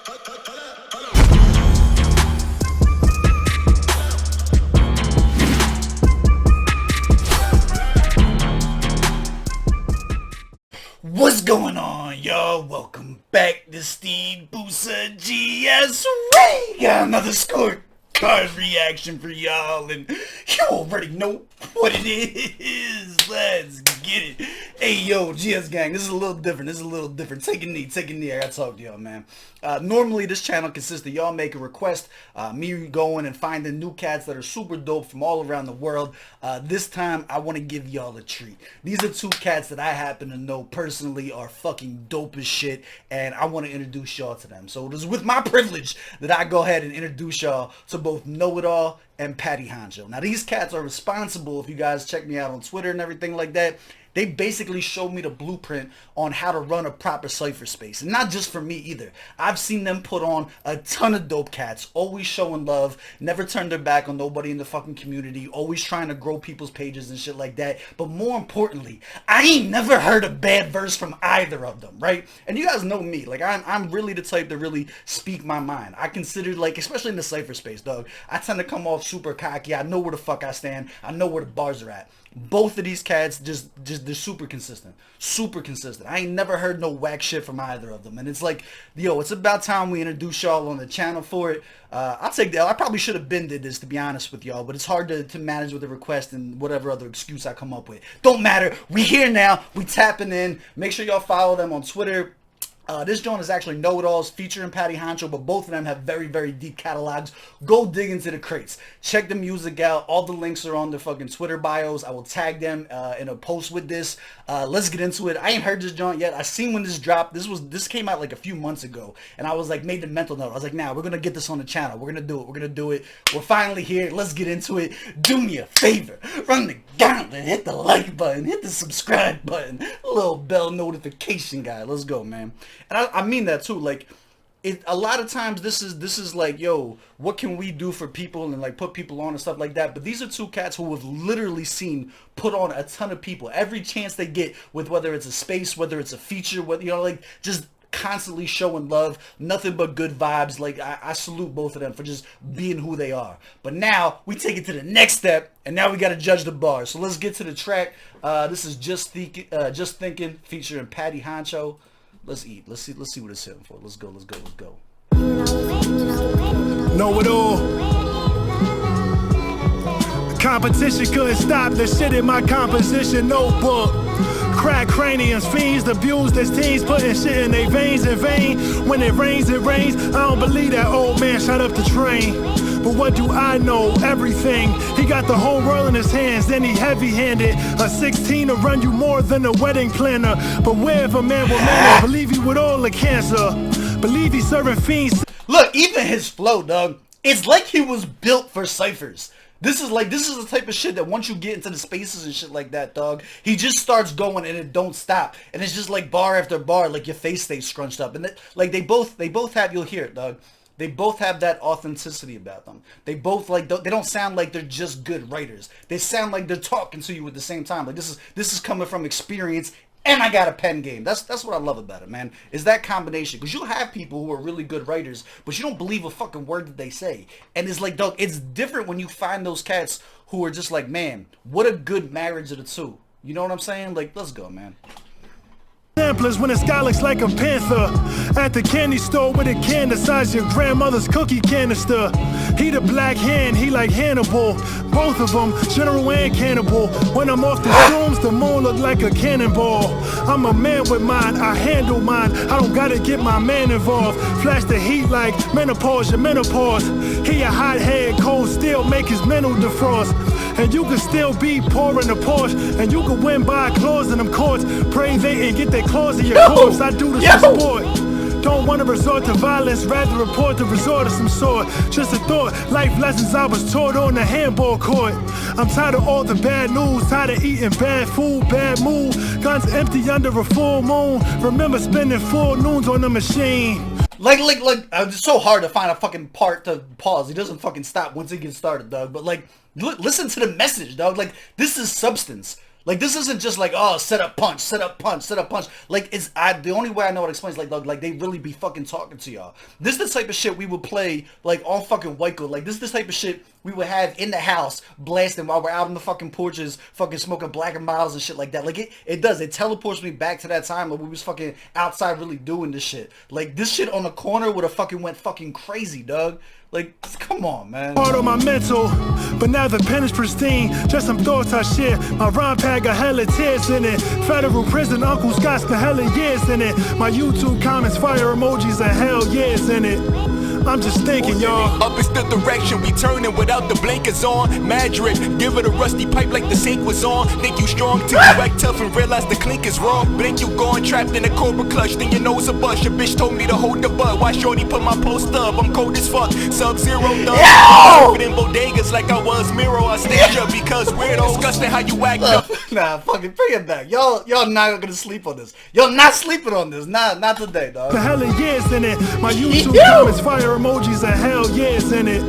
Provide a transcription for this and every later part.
What's going on, y'all? Welcome back to SteveBussaGS. We got another scorecard reaction for y'all, and you already know what it is. Let's get it. Hey, yo, GSGang, this is a little different. Take a knee. I gotta talk to y'all, man. Normally, this channel consists of y'all making requests, me going and finding new cats that are super dope from all around the world. This time, I want to give y'all a treat. These are two cats that I happen to know personally are fucking dope as shit, and I want to introduce y'all to them. So it is with my privilege that I go ahead and introduce y'all to both KNOWITALL and Honcho. Now, these cats are responsible, if you guys check me out on Twitter and everything like that, they basically showed me the blueprint on how to run a proper cypher space. And not just for me either. I've seen them put on a ton of dope cats, always showing love, never turned their back on nobody in the fucking community, always trying to grow people's pages and shit like that. But more importantly, I ain't never heard a bad verse from either of them, right? And you guys know me, like I'm really the type to really speak my mind. I consider, like, especially in the cypher space, dog, I tend to come off super cocky. I know where the fuck I stand. I know where the bars are at. Both of these cats they're super consistent. I ain't never heard no whack shit from either of them. And it's like, yo, it's about time we introduce y'all on the channel for it. I'll take that. I probably should have been did this, to be honest with y'all, but it's hard to manage with a request and whatever other excuse I come up with. Don't matter. We here now. We tapping in. Make sure y'all follow them on Twitter. This joint is actually KNOWITALL's featuring Honcho, but both of them have very, very deep catalogs. Go dig into the crates. Check the music out. All the links are on their fucking Twitter bios. I will tag them in a post with this. Let's get into it. I ain't heard this joint yet. I seen when this dropped. This came out like a few months ago, and I was like, made the mental note. I was like, nah, we're gonna get this on the channel. We're gonna do it. We're finally here. Let's get into it. Do me a favor. Run the gauntlet. Hit the like button. Hit the subscribe button. Little bell notification guy. Let's go, man. And I mean that too, like, a lot of times this is like, yo, what can we do for people and like put people on and stuff like that. But these are two cats who have literally seen put on a ton of people every chance they get, with whether it's a space, whether it's a feature, whether, you know, like, just constantly showing love, nothing but good vibes. Like, I salute both of them for just being who they are. But now we take it to the next step, and now we got to judge the bar. So let's get to the track. This is Just Thinking featuring Honcho. Let's eat. Let's see what it's hitting for. Let's go. Know it all. Competition couldn't stop the shit in my composition notebook. Crack craniums, fiends, abused as teens, putting shit in their veins in vain. When it rains, it rains. I don't believe that old man shot up the train. But what do I know? Everything. He got the whole world in his hands, then he heavy-handed. A 16 to run you more than a wedding planner. But where if a man will manage? Believe he with all the cancer. Believe he's serving fiends. Look, even his flow, dog, it's like he was built for ciphers. This is the type of shit that once you get into the spaces and shit like that, dog, he just starts going and it don't stop. And it's just like bar after bar, like your face stays scrunched up. And like they both have, you'll hear it, dog, they both have that authenticity about them. They both, like, they don't sound like they're just good writers. They sound like they're talking to you at the same time. Like, this is coming from experience, and I got a pen game. That's what I love about it, man, is that combination. Because you'll have people who are really good writers, but you don't believe a fucking word that they say. And it's like, dog, it's different when you find those cats who are just like, man, what a good marriage of the two. You know what I'm saying? Like, let's go, man. Samplers when the sky looks like a panther. At the candy store with a can the size of your grandmother's cookie canister. He the black hand, he like Hannibal. Both of them, general and cannibal. When I'm off the shrooms, the moon look like a cannonball. I'm a man with mine, I handle mine. I don't gotta get my man involved. Flash the heat like menopause, your menopause. He a hot head, cold steel, make his mental defrost. And you can still be poor in a Porsche. And you can win by a clause in them courts. Pray they and get their claws in your corpse. I do this for sport. Don't want to resort to violence, rather report the resort of some sort. Just a thought, life lessons I was taught on the handball court. I'm tired of all the bad news, tired of eating bad food, bad mood. Guns empty under a full moon. Remember spending full noons on the machine. Like, it's so hard to find a fucking part to pause. He doesn't fucking stop once he gets started, dog. But, like, listen to the message, dog. Like, this is substance. Like, this isn't just like, oh, set up punch, set up punch, set up punch. Like, the only way I know how to explain is like they really be fucking talking to y'all. This is the type of shit we would play, like, on fucking Waco. Like, this is the type of shit we would have in the house, blasting while we're out on the fucking porches, fucking smoking Black and Miles and shit like that. Like, it teleports me back to that time when we was fucking outside really doing this shit. Like, this shit on the corner would have fucking went fucking crazy, dog. Like, come on, man. Hard on my mental, but now the pen is pristine. Just some thoughts I share. My rhyme pad got hella tears in it. Federal prison, Uncle Scott's got hella years in it. My YouTube comments, fire emojis, and hell years in it. I'm just thinking, y'all. Up is the direction we turning without the blinkers on. Madrid, give it a rusty pipe like the sink was on. Think you strong till you act tough and realize the clink is wrong. Blink you going trapped in a cobra clutch, then your nose a bust. Your bitch told me to hold the butt. Why shorty put my post up? I'm cold as fuck. Sub-Zero thug. In bodegas like I was Miro. I stayed up because weirdo. Disgusting how you act up. Nah, fucking bring it back. Y'all not gonna sleep on this. Y'all not sleeping on this. Not today, dog. The hella years in it. My YouTube comments, fire emojis, and hell years in it.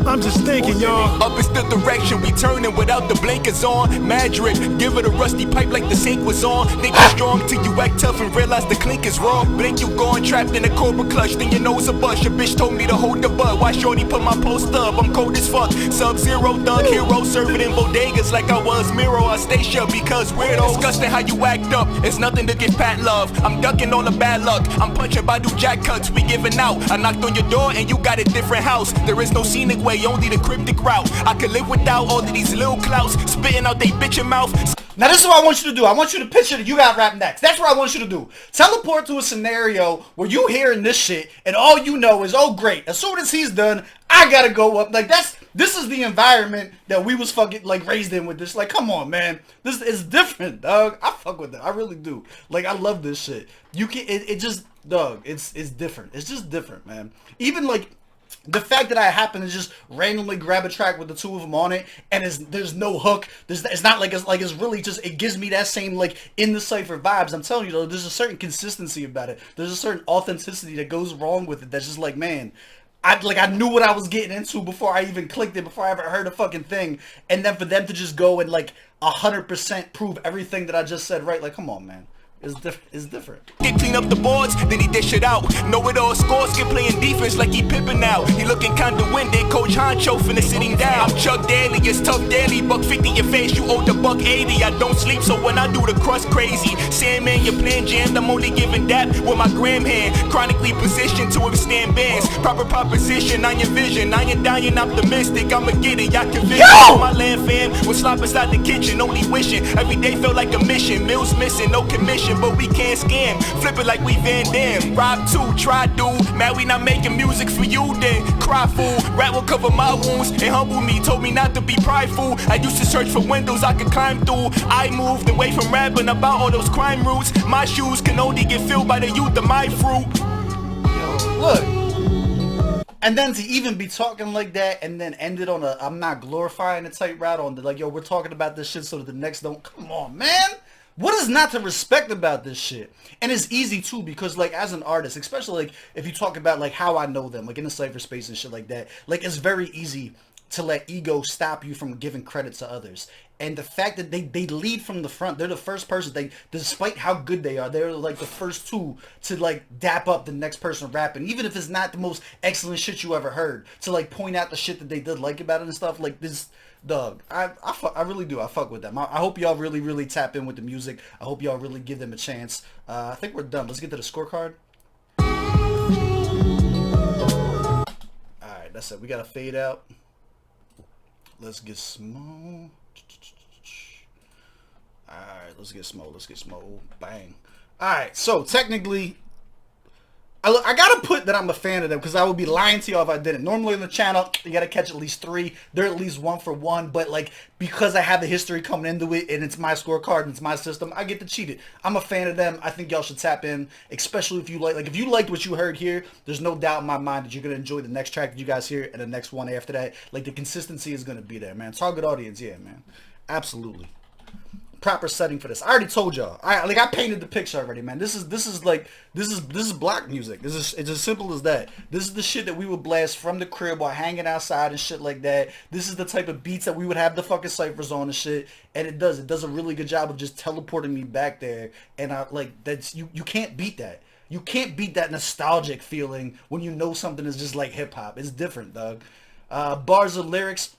I'm just thinking, y'all. Up is the direction we turning without the blinkers on. Madrid, give it a rusty pipe like the sink was on. Think you strong till you act tough and realize the clink is wrong. Blink you going trapped in a cobra clutch, then your nose a bust. Your bitch told me to hold the butt. Why shorty put my post up? I'm cold as fuck. Sub-Zero thug hero, serving in bodegas like I was Miro. I stay shut because weirdo. Disgusting how you act up. It's nothing to give Pat love. I'm ducking all the bad luck. I'm punching Badu jack cuts. We giving out. I knocked on your door and you got a different house. There is no scenic way, only the cryptic route. I could live without all of these little clouts spitting out they bitchin' mouth. Now this is what I want you to do. I want you to picture that you got rap next. That's what I want you to do. Teleport to a scenario where you hearing this shit and all you know is, oh great, as soon as he's done, I gotta go up. Like this is the environment that we was fucking like raised in with this. Like, come on, man. This is different, dog. I fuck with that. I really do. Like, I love this shit. You can it just, dog, it's different. It's just different, man. Even like the fact that I happen to just randomly grab a track with the two of them on it, and there's no hook. It's not like it's really just, it gives me that same like in the cypher vibes. I'm telling you though, there's a certain consistency about it. There's a certain authenticity that goes wrong with it. That's just like, man, I knew what I was getting into before I even clicked it, before I ever heard a fucking thing, and then for them to just go and like 100% prove everything that I just said right, like, come on, man. It's different. Get clean up the boards, then he dish it out. Know-it-all scores, get playing defense like he pippin' now. He looking kinda winded, Coach Honcho finna sitting down. I'm Chuck Daly, it's tough daily. $150 your face, you owe the $180. I don't sleep, so when I do the crust crazy. Sandman, your plan jammed, I'm only giving that with my gram hand. Chronically positioned to withstand bands. Proper proposition on your vision. I ain't dying optimistic, I'ma get it, y'all convinced. My land fam was slop inside the kitchen, only wishing. Every day felt like a mission, meals missing, no commission. But we can't scam, flip it like we Van Damme. Rob 2, try do, man we not making music for you then. Cry fool, rap will cover my wounds and humble me, told me not to be prideful. I used to search for windows I could climb through. I moved away from rapping about all those crime routes. My shoes can only get filled by the youth of my fruit. Yo, look. And then to even be talking like that and then end it on a, I'm not glorifying the type route on the, like, yo, we're talking about this shit so that the next don't, come on, man. What is not to respect about this shit? And it's easy too, because like as an artist, especially like if you talk about like how I know them, like in the cypher space and shit like that, like it's very easy to let ego stop you from giving credit to others. And the fact that they lead from the front, they're the first person, despite how good they are, they're like the first two to like dap up the next person rapping, even if it's not the most excellent shit you ever heard, to like point out the shit that they did like about it and stuff. Like this, dog, I really do. I fuck with them. I hope y'all really tap in with the music. I hope y'all really give them a chance. I think we're done. Let's get to the scorecard. Alright, that's it. We gotta fade out. Let's get small. Alright, let's get small. Bang. Alright, so technically, I gotta put that I'm a fan of them, because I would be lying to y'all if I didn't. Normally on the channel, you gotta catch at least 3. They're at least 1 for 1, but like, because I have the history coming into it, and it's my scorecard, and it's my system, I get to cheat it. I'm a fan of them. I think y'all should tap in, especially if you like if you liked what you heard here, there's no doubt in my mind that you're gonna enjoy the next track that you guys hear, and the next one after that. Like, the consistency is gonna be there, man. Target audience, yeah, man. Absolutely. proper setting for this. I already told y'all. I painted the picture already, man. This is block music. It's as simple as that. This is the shit that we would blast from the crib while hanging outside and shit like that. This is the type of beats that we would have the fucking ciphers on and shit. And it does a really good job of just teleporting me back there. And that's you can't beat that. You can't beat that nostalgic feeling when you know something is just like hip hop. It's different, dog. Bars of lyrics.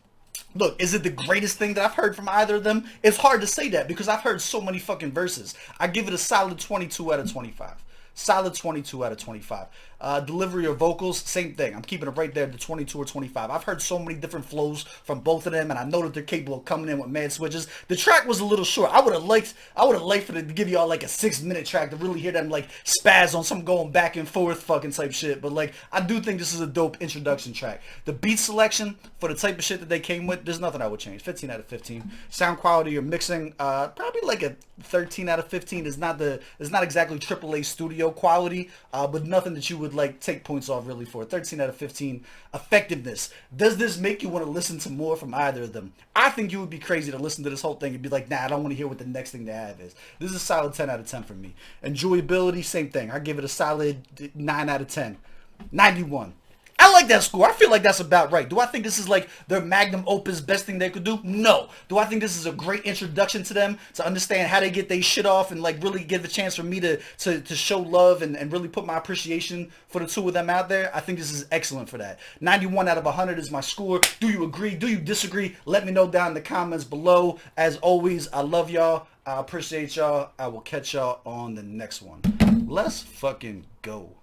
Look, is it the greatest thing that I've heard from either of them? It's hard to say that because I've heard so many fucking verses. I give it a solid 22 out of 25. Solid 22 out of 25. Delivery of vocals, same thing. I'm keeping it right there, the 22 or 25. I've heard so many different flows from both of them, and I know that they're capable of coming in with mad switches. The track was a little short. I would have liked for them to give y'all like a 6-minute track to really hear them like spaz on some going back and forth fucking type shit. But like, I do think this is a dope introduction track. The beat selection for the type of shit that they came with, there's nothing I would change. 15 out of 15. Sound quality or mixing, probably like a 13 out of 15. It's not exactly AAA studio quality, but nothing that you would like take points off really for. 13 out of 15. Effectiveness. Does this make you want to listen to more from either of them? I think you would be crazy to listen to this whole thing and be like, nah, I don't want to hear what the next thing they have is. This is a solid 10 out of 10 for me. Enjoyability, same thing. I give it a solid 9 out of 10. 91. I like that score. I feel like that's about right. Do I think this is like their magnum opus, best thing they could do? No. Do I think this is a great introduction to them to understand how they get their shit off and like really give a chance for me to show love and really put my appreciation for the two of them out there? I think this is excellent for that. 91 out of 100 is my score. Do you agree? Do you disagree? Let me know down in the comments below. As always, I love y'all. I appreciate y'all. I will catch y'all on the next one. Let's fucking go.